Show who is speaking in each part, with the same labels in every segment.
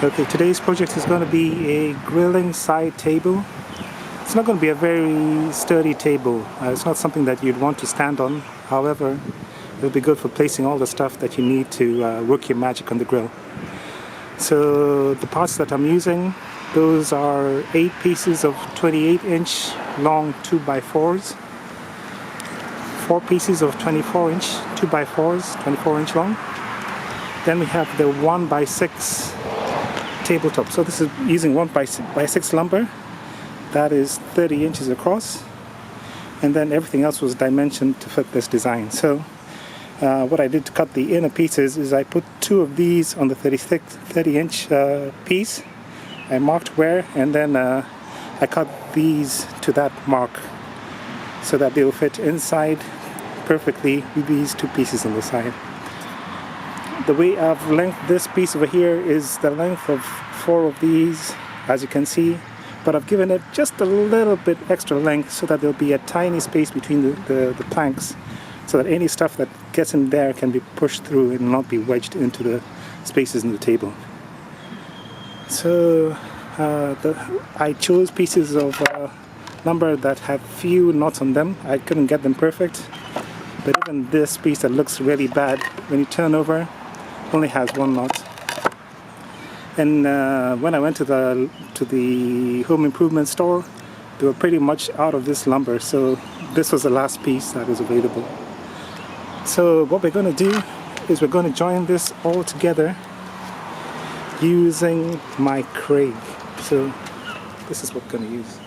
Speaker 1: Okay, today's project is going to be a grilling side table. It's not going to be a very sturdy table. It's not something that you'd want to stand on. However, it'll be good for placing all the stuff that you need to work your magic on the grill. So the parts that I'm using, those are 8 pieces of 28-inch long 2x4s, 4 pieces of 24-inch 2x4s, 24-inch long. Then we have the 1x6 tabletop. So this is using 1x6 lumber. That is 30 inches across. And then everything else was dimensioned to fit this design. So what I did to cut the inner pieces is I put 2 of these on the 30-inch piece. I marked where, and then I cut these to that mark so that they will fit inside perfectly with these 2 pieces on the side. The way I've lengthed this piece over here is the length of 4 of these, as you can see, but I've given it just a little bit extra length so that there'll be a tiny space between the planks, so that any stuff that gets in there can be pushed through and not be wedged into the spaces in the table. So I chose pieces of lumber that have few knots on them. I couldn't get them perfect, but even this piece that looks really bad, when you turn over, only has 1 knot. And when I went to the home improvement store, they were pretty much out of this lumber, so this was the last piece that was available. So what we're going to do is we're going to join this all together using my Craig. So this is what we're going to use.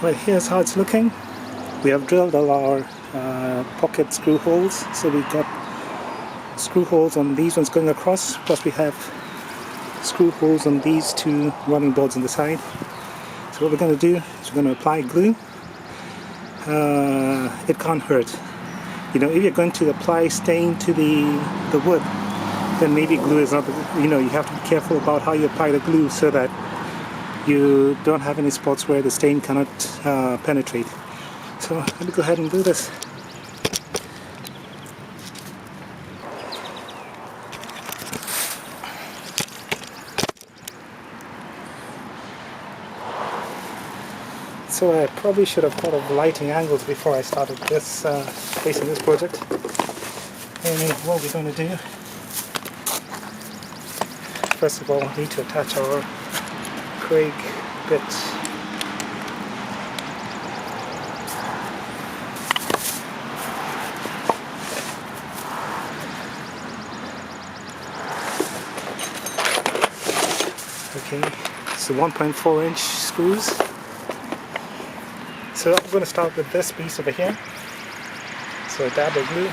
Speaker 1: Well, here's how it's looking. We have drilled all our pocket screw holes, so we've got screw holes on these ones going across, plus we have screw holes on these 2 running boards on the side. So what we're going to do is we're going to apply glue. It can't hurt. You know, if you're going to apply stain to the wood, then maybe glue is not, you have to be careful about how you apply the glue so that you don't have any spots where the stain cannot penetrate. So let me go ahead and do this. So I probably should have thought of lighting angles before I started this facing this project. And what we're going to do, first of all, we need to attach our Craig bit. Okay, so 1.4-inch screws. So I'm going to start with this piece over here. So dab of glue.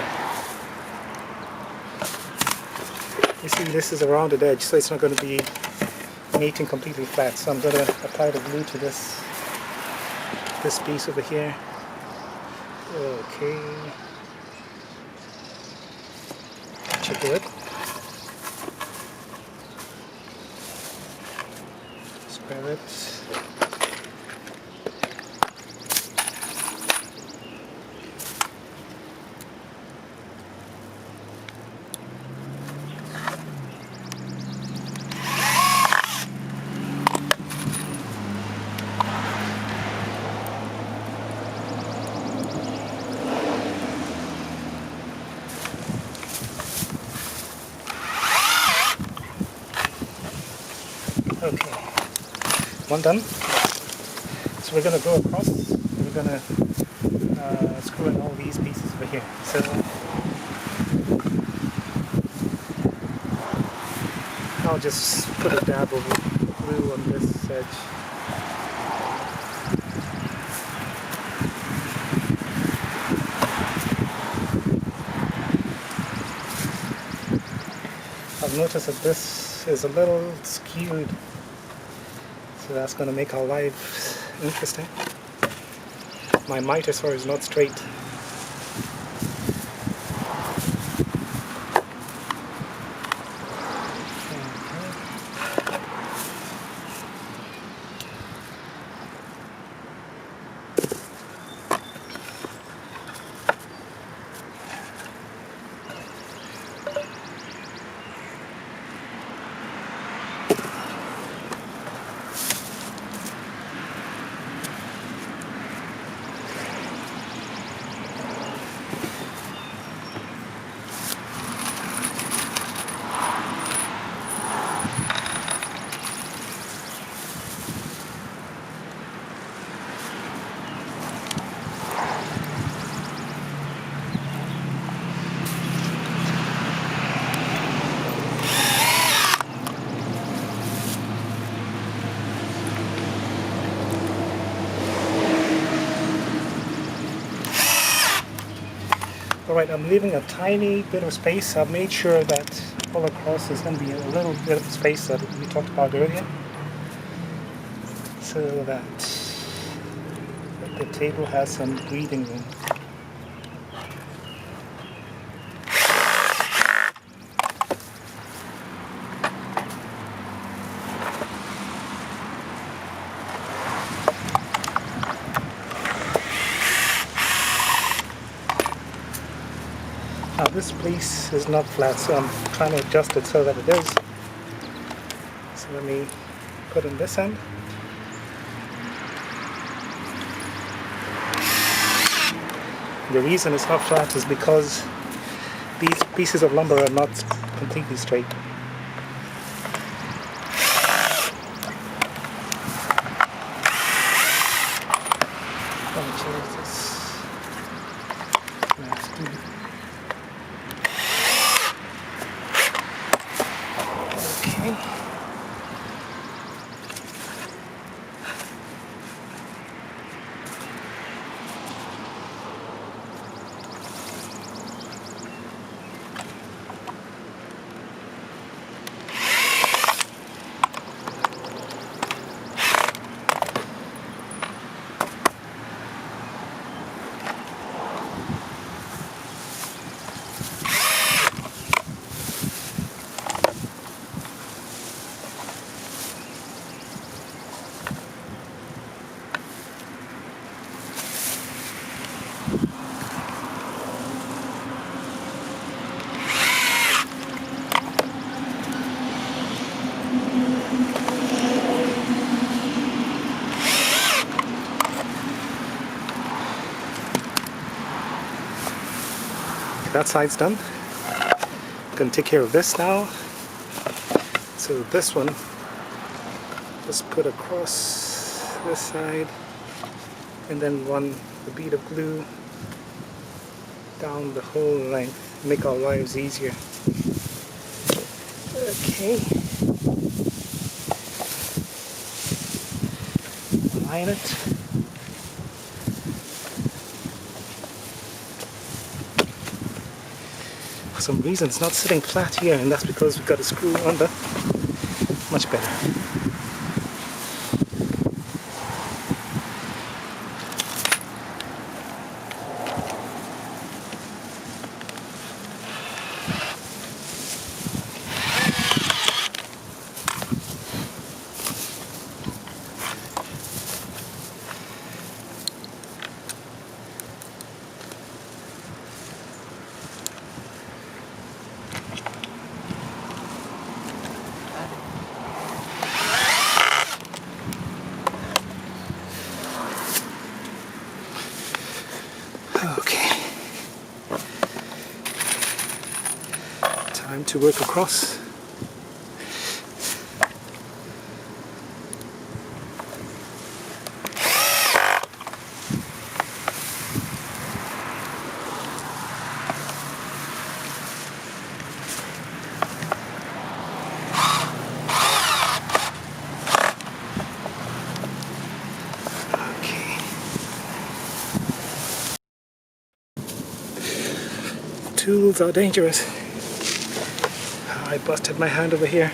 Speaker 1: You see, this is a rounded edge, so it's not going to be meeting completely flat. So I'm going to apply the glue to this piece over here. Okay. Check it. Square it. Okay, one done. So we're going to go across, and we're going to screw in all these pieces over here. So I'll just put a dab of glue on this edge. I've noticed that this is a little skewed, so that's going to make our lives interesting. My miter saw is not straight. Alright, I'm leaving a tiny bit of space. I've made sure that all across is going to be a little bit of space that we talked about earlier, so that the table has some breathing room. Now this piece is not flat, so I'm trying to adjust it so that it is. So let me put in this end. The reason it's not flat is because these pieces of lumber are not completely straight. Let me change this. Okay. That side's done. I'm going to take care of this now. So this one, just put across this side, and then run a bead of glue down the whole length, make our lives easier. Okay. Align it. For some reason it's not sitting flat here, and that's because we've got a screw under. Much better. Okay. Time to work across. Tools are dangerous. I busted my hand over here.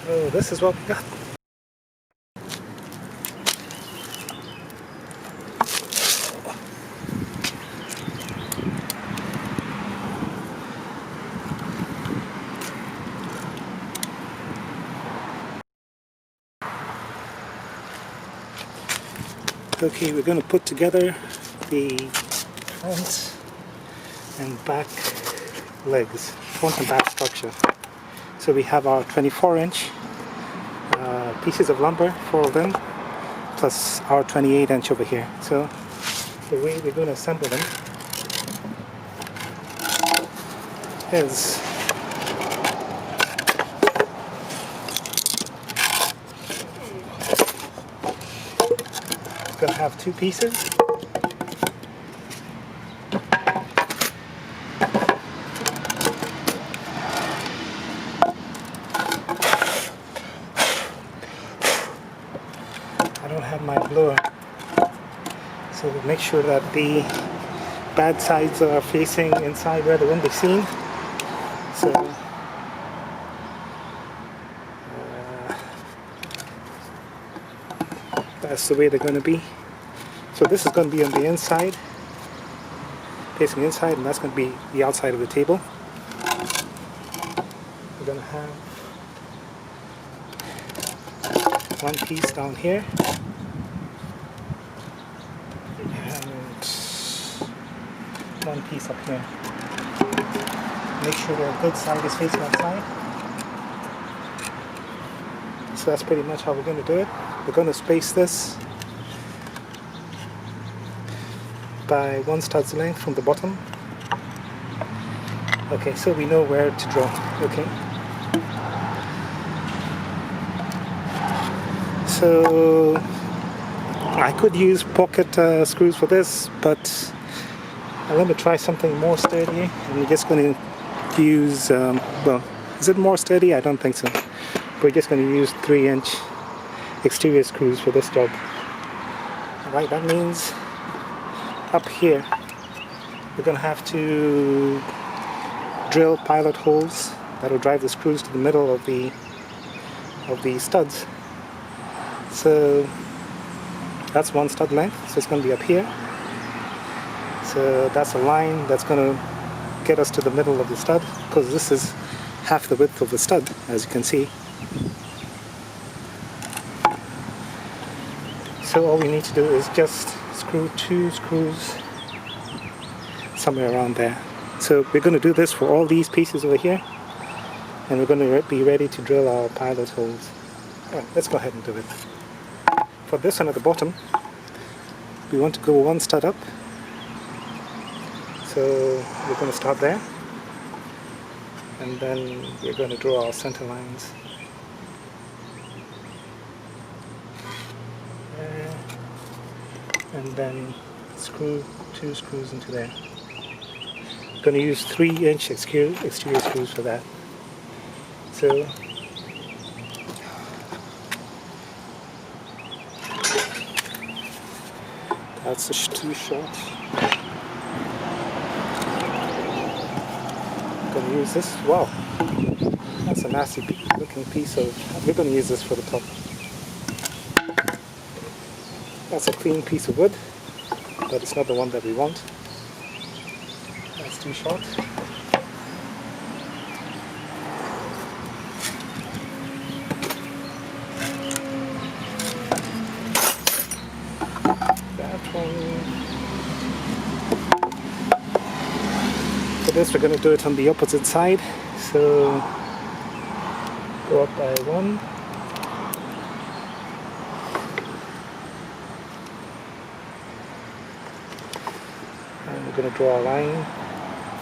Speaker 1: So this is what we got. Okay, we're going to put together the front and back legs, front and back structure. So we have our 24-inch pieces of lumber, 4 of them, plus our 28-inch over here. So the way we're going to assemble them is going to have 2 pieces. I don't have my blower, so we'll make sure that the bad sides are facing inside where the wind is seen. So that's the way they're going to be. So this is going to be on the inside, facing inside, and that's going to be the outside of the table. We're going to have one piece down here, and one piece up here. Make sure the good side is facing outside. So that's pretty much how we're going to do it. We're going to space this by 1 stud's length from the bottom. Okay, so we know where to draw. Okay. So I could use pocket screws for this, but I'm going to try something more sturdy. I'm just going to use, well, is it more sturdy? I don't think so. We're just going to use 3-inch exterior screws for this job. Alright, that means up here we're going to have to drill pilot holes that will drive the screws to the middle of the studs. So that's 1 stud length, so it's going to be up here. So that's a line that's going to get us to the middle of the stud, because this is half the width of the stud, as you can see. So all we need to do is just screw 2 screws somewhere around there. So we're going to do this for all these pieces over here, and we're going to be ready to drill our pilot holes. Alright, let's go ahead and do it. For this one at the bottom, we want to go 1 stud up. So we're going to start there, and then we're going to draw our center lines. There, and then screw 2 screws into there. Going to use 3-inch exterior screws for that. So that's too short. Going to use this. Wow, that's a nasty looking piece of. We're going to use this for the top. That's a clean piece of wood, but it's not the one that we want. That's too short. That one. For this, we're going to do it on the opposite side. So go up by 1. And we're going to draw a line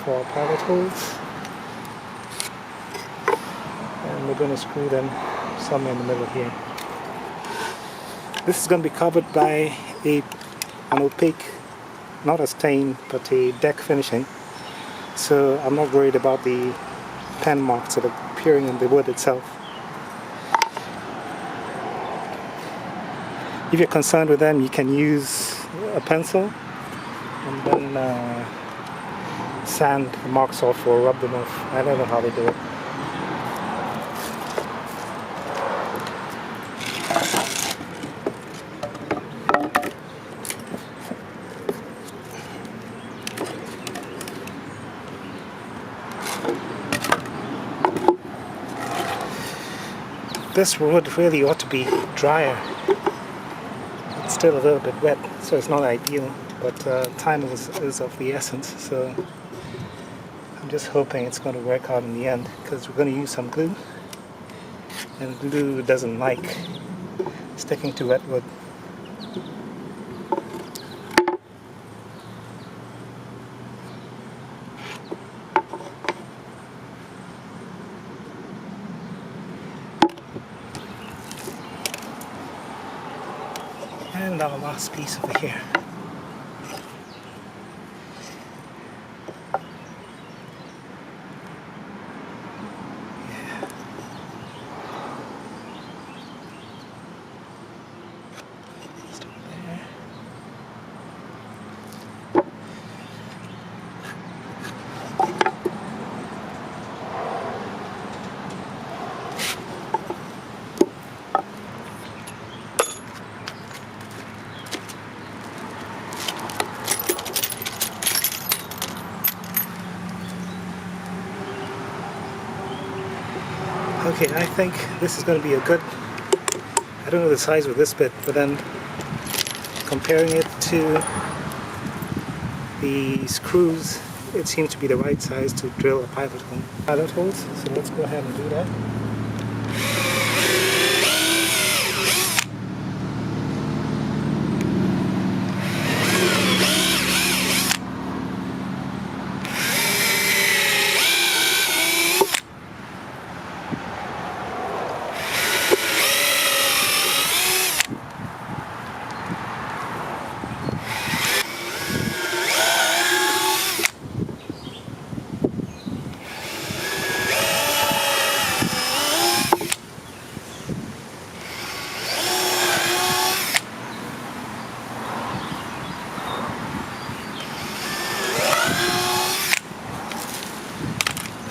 Speaker 1: for our pilot holes, and we're going to screw them somewhere in the middle here. This is going to be covered by an opaque, not a stain, but a deck finishing, so I'm not worried about the pen marks that are appearing in the wood itself. If you're concerned with them, you can use a pencil and then sand the marks off or rub them off. I don't know how they do it. This wood really ought to be drier. It's still a little bit wet, so it's not ideal, but time is of the essence, so I'm just hoping it's going to work out in the end, because we're going to use some glue, and glue doesn't like sticking to wet wood. And our last piece over here. Okay, I think this is going to be a good, I don't know the size of this bit, but then comparing it to the screws, it seems to be the right size to drill a pilot holes. So let's go ahead and do that.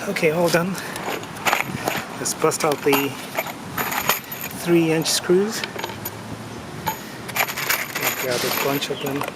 Speaker 1: Okay, all done. Let's bust out the 3-inch screws. Grab a bunch of them. Okay.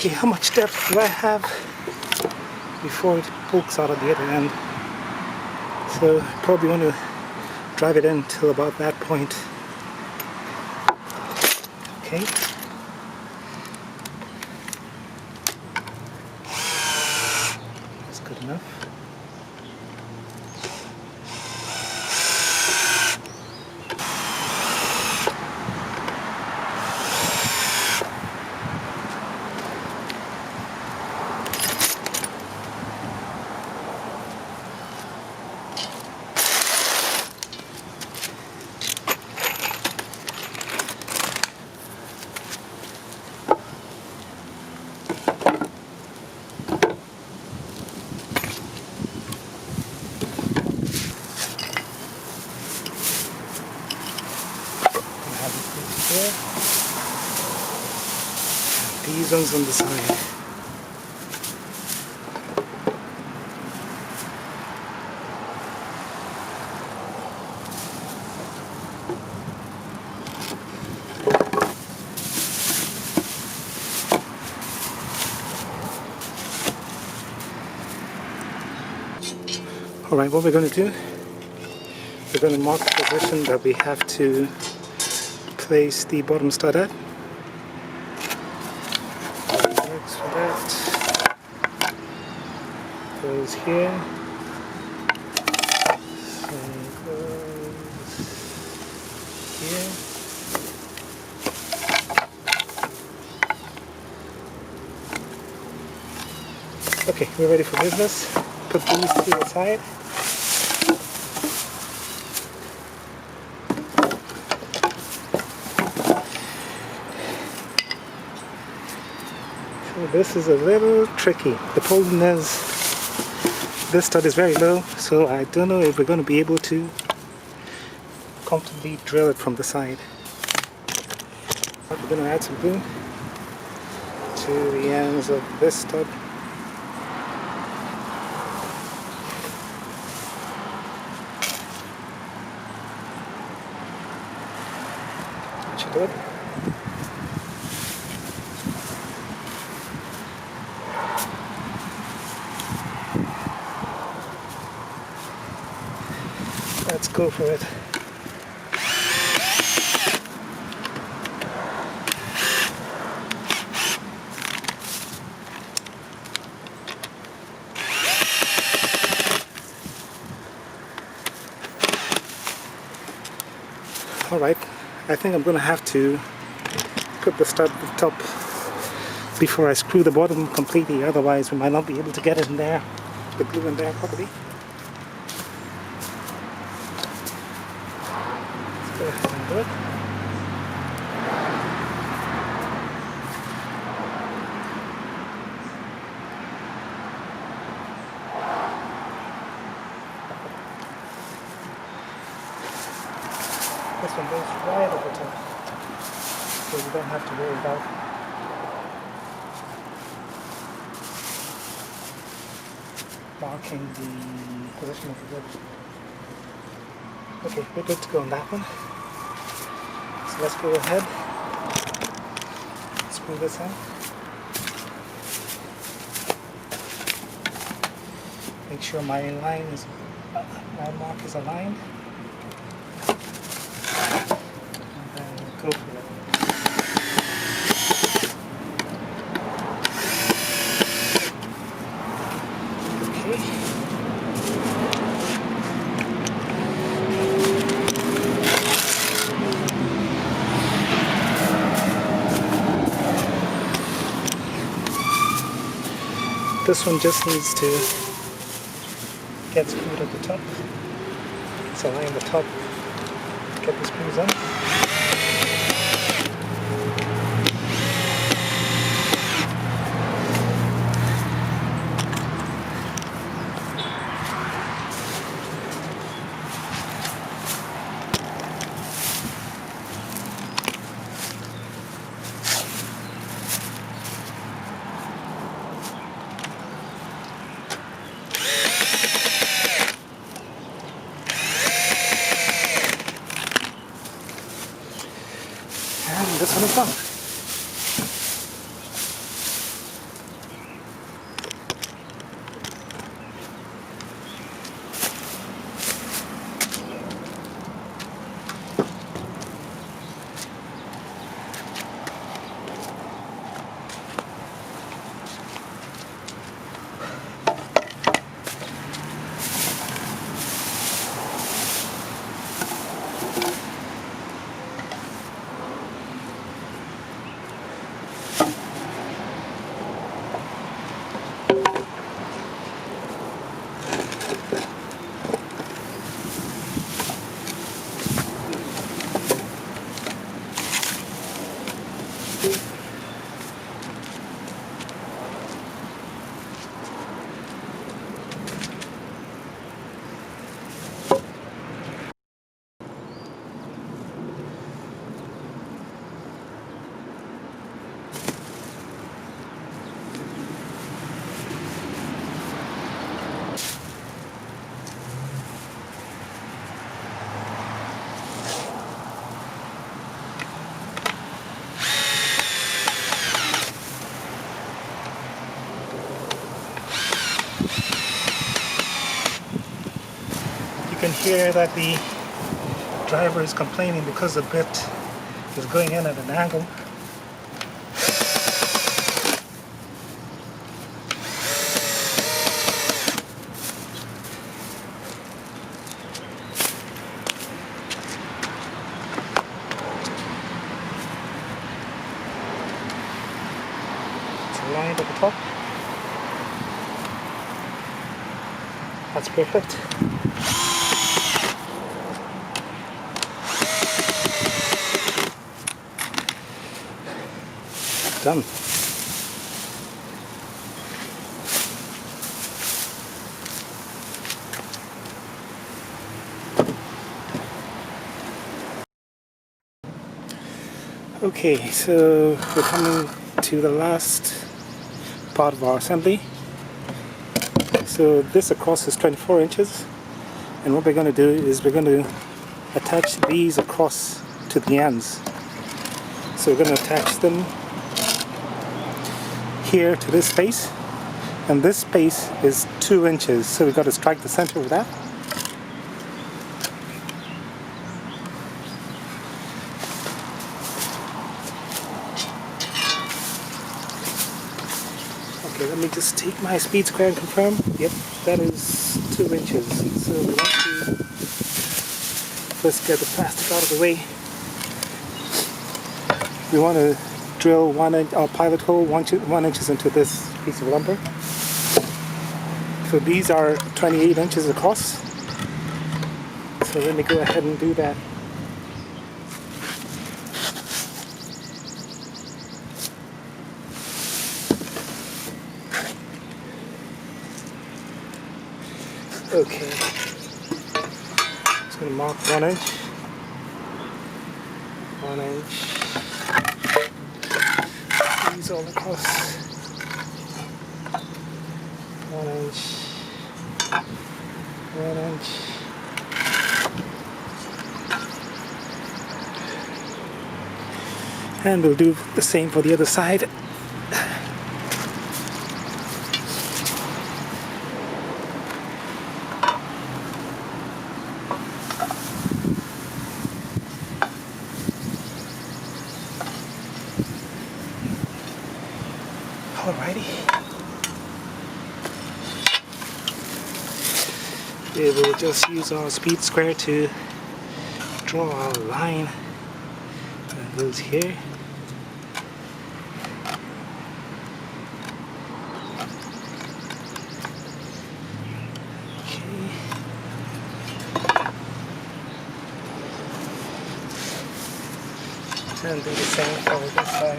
Speaker 1: Okay, how much depth do I have before it pokes out at the other end? So probably want to drive it in till about that point. Okay. That's good enough. These ones on the side. Alright, what we're going to do, we're going to mark the position that we have to place the bottom stud at. Works for that. Goes here. And goes here. Okay, we're ready for business. Put these to the side. So this is a little tricky. The problem is this stud is very low, so I don't know if we're going to be able to comfortably drill it from the side. We're going to add some glue to the ends of this stud. Good. Let's go for it. All right. I think I'm going to have to put the stud at the top before I screw the bottom completely, otherwise we might not be able to get it in there, the glue in there properly. Let's go ahead and do it. This one goes right over the top, so you don't have to worry about marking the position of the wood. Okay, we're good to go on that one. So let's go ahead, screw this in. Make sure my mark is aligned. Go for it. Okay. This one just needs to get screwed at the top. So align the top, get the screws in. And this one is done. You can hear that the driver is complaining because the bit is going in at an angle. It's aligned at the top. That's perfect. Done. Okay, so we're coming to the last part of our assembly. So this across is 24 inches, and what we're going to do is we're going to attach these across to the ends. So we're going to attach them here to this space, and this space is 2 inches, so we've got to strike the center of that. Okay, let me just take my speed square and confirm. Yep, that is 2 inches. So we want to first get the plastic out of the way. We want to drill 1 inch, or pilot hole 1 inches into this piece of lumber. So these are 28 inches across. So let me go ahead and do that. Okay, just going to mark 1 inch, 1 inch, these all across, 1 inch, 1 inch, and we'll do the same for the other side. Alrighty. We will just use our speed square to draw our line that goes here. Okay. And do the same for this side.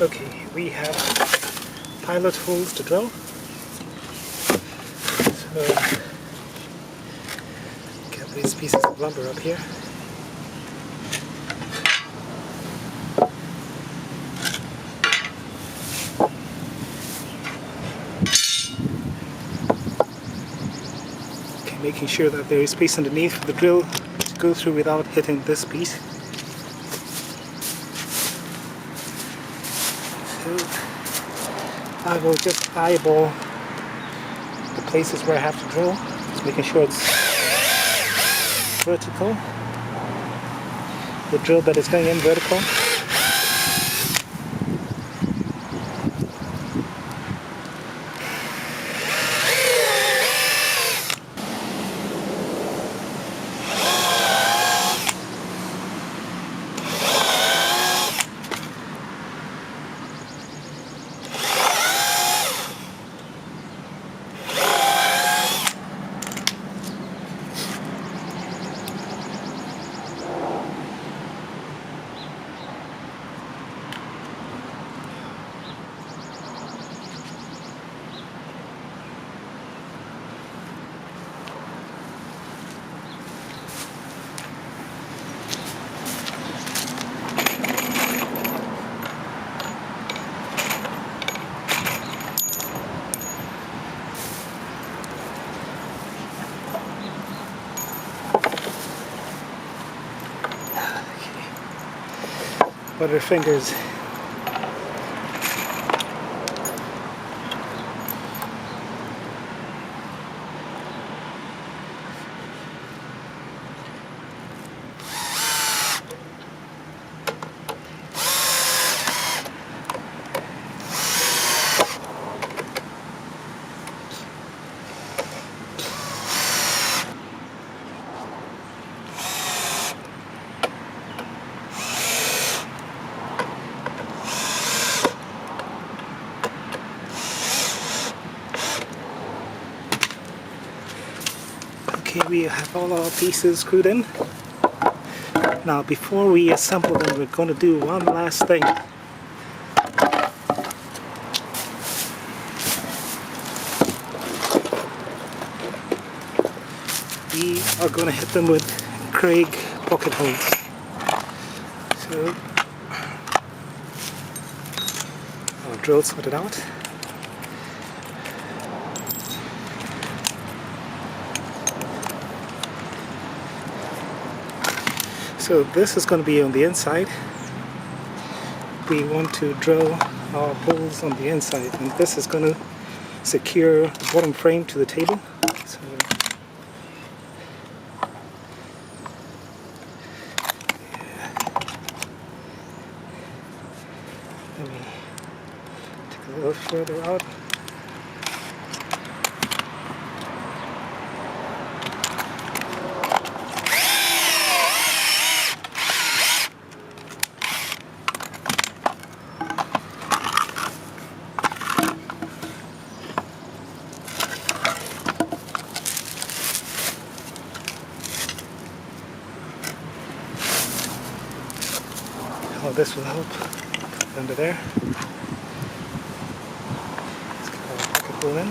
Speaker 1: Okay, we have pilot holes to drill. So, get these pieces of lumber up here. Okay, making sure that there is space underneath for the drill to go through without hitting this piece. I will just eyeball the places where I have to drill, just making sure it's vertical. The drill bit is going in vertical. Butterfingers. Okay, we have all our pieces screwed in. Now before we assemble them, we're going to do one last thing. We are going to hit them with Craig pocket holes. So our drill sorted out. So this is going to be on the inside. We want to drill our holes on the inside, and this is going to secure the bottom frame to the table. So let me take a little further out. Oh, this will help under there. Let's get our pocket hole in.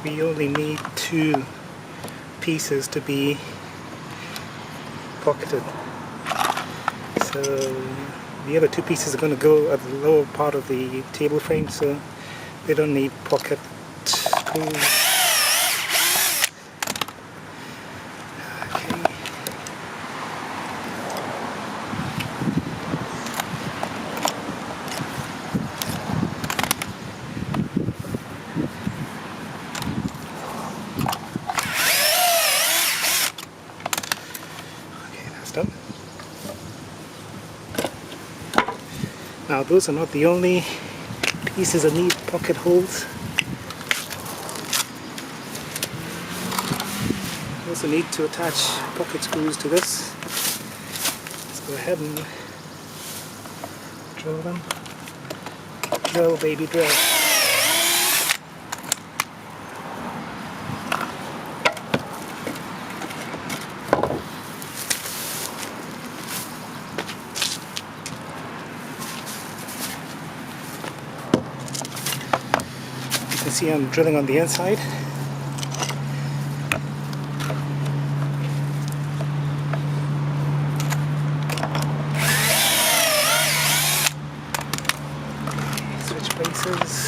Speaker 1: We only need 2 pieces to be pocketed. So the other 2 pieces are going to go at the lower part of the table frame, so they don't need pocket screws. Okay. Okay, that's done. Now those are not the only pieces that need pocket holes. We also need to attach pocket screws to this. Let's go ahead and drill them. Drill, baby, drill. You can see I'm drilling on the inside. Switch places.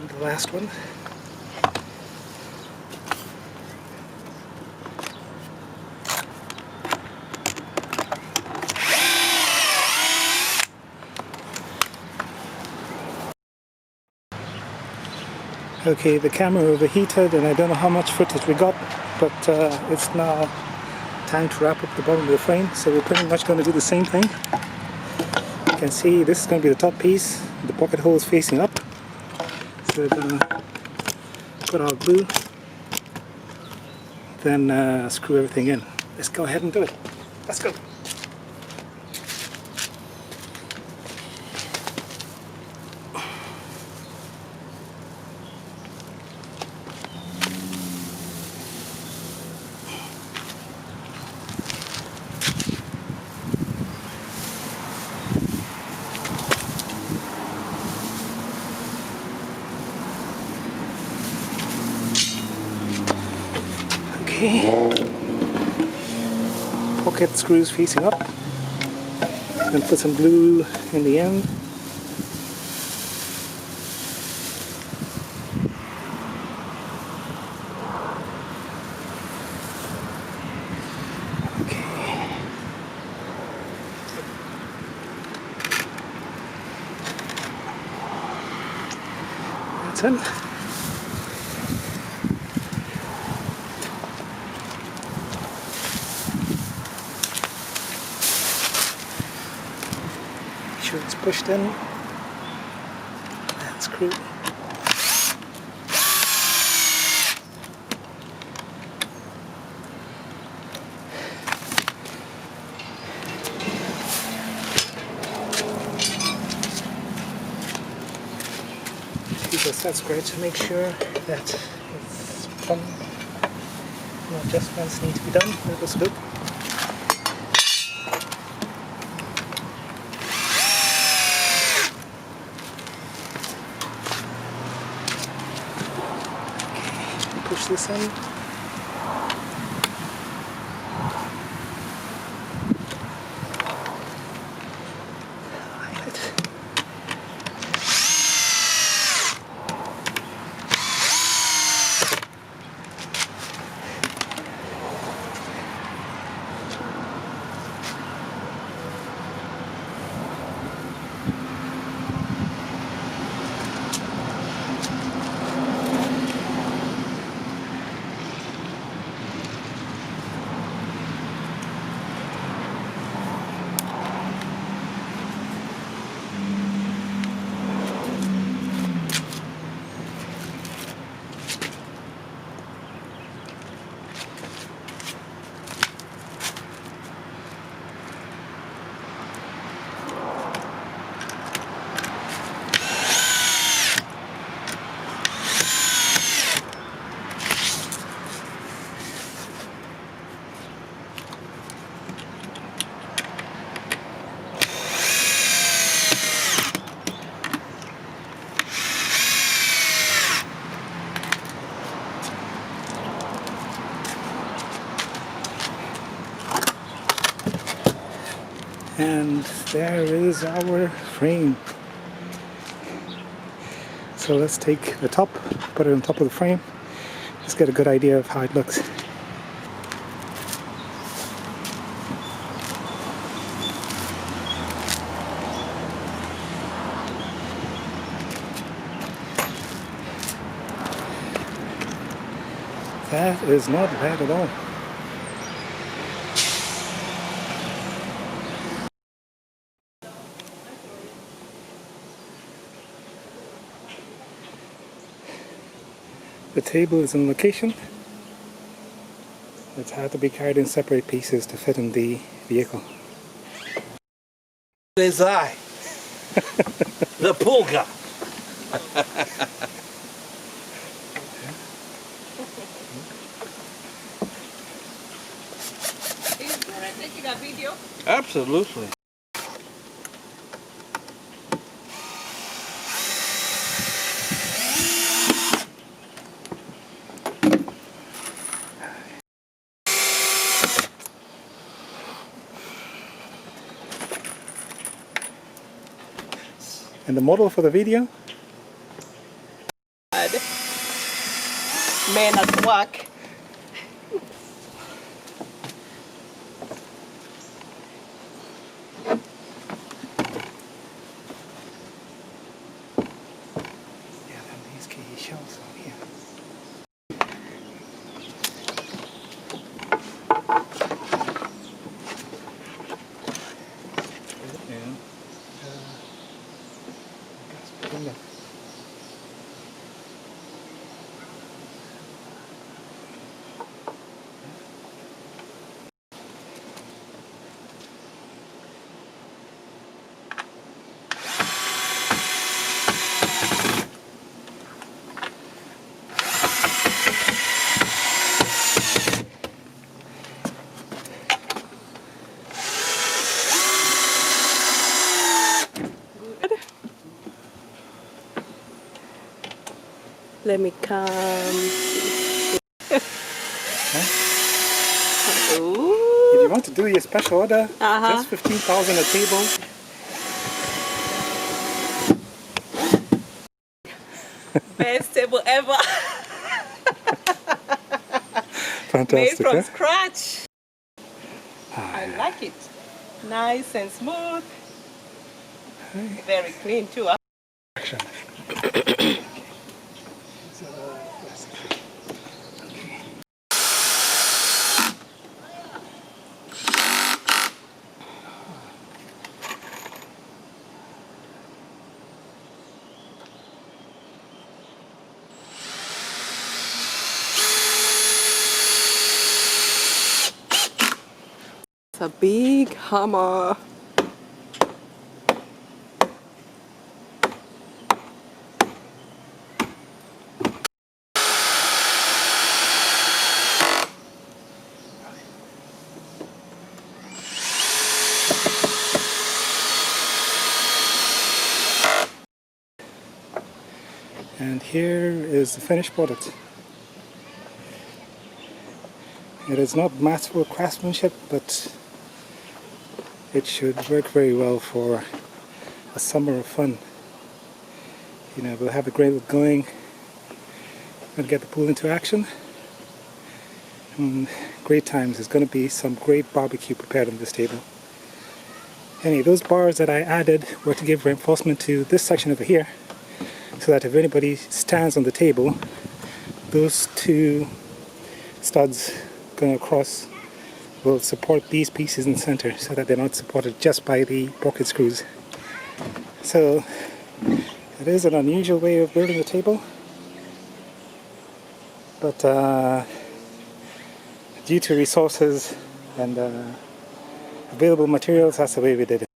Speaker 1: The last one. Okay, the camera overheated and I don't know how much footage we got, but it's now time to wrap up the bottom of the frame, so we're pretty much going to do the same thing. You can see this is going to be the top piece, the pocket hole is facing up. So we're going to put our glue, then screw everything in. Let's go ahead and do it. Let's go. Okay. Pocket screws facing up. And put some glue in the end. That's it. Make sure it's pushed in and screwed. Because that's great to make sure that it's plumb. No adjustments need to be done with this loop. Okay, push this in. Line it. And there is our frame. So let's take the top, put it on top of the frame. Just get a good idea of how it looks. That is not bad at all. The table is in location. It's had to be carried in separate pieces to fit in the vehicle.
Speaker 2: Is I, the polka.
Speaker 3: Taking a video?
Speaker 2: Absolutely.
Speaker 1: And the model for the video?
Speaker 3: Man at work.
Speaker 1: Yeah, then these key shelves on here. And
Speaker 3: Let me come.
Speaker 1: huh? to do your special order. Just 15,000 a table.
Speaker 3: Best table ever.
Speaker 1: Fantastic.
Speaker 3: Made from
Speaker 1: Huh?
Speaker 3: scratch. I like it. Nice and smooth. Very clean too.
Speaker 1: Action.
Speaker 3: It's a big hammer.
Speaker 1: And here is the finished product. It is not masterful craftsmanship, but it should work very well for a summer of fun. You know, we'll have a grill going and get the pool into action. And great times. There's going to be some great barbecue prepared on this table. Anyway, those bars that I added were to give reinforcement to this section over here, so that if anybody stands on the table, those two studs going across will support these pieces in the center, so that they're not supported just by the bracket screws. So it is an unusual way of building a table, but due to resources and available materials, that's the way we did it.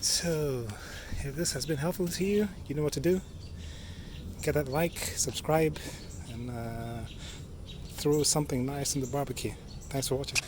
Speaker 1: So, if this has been helpful to you, you know what to do. Get that like, subscribe, and throw something nice in the barbecue. Thanks for watching.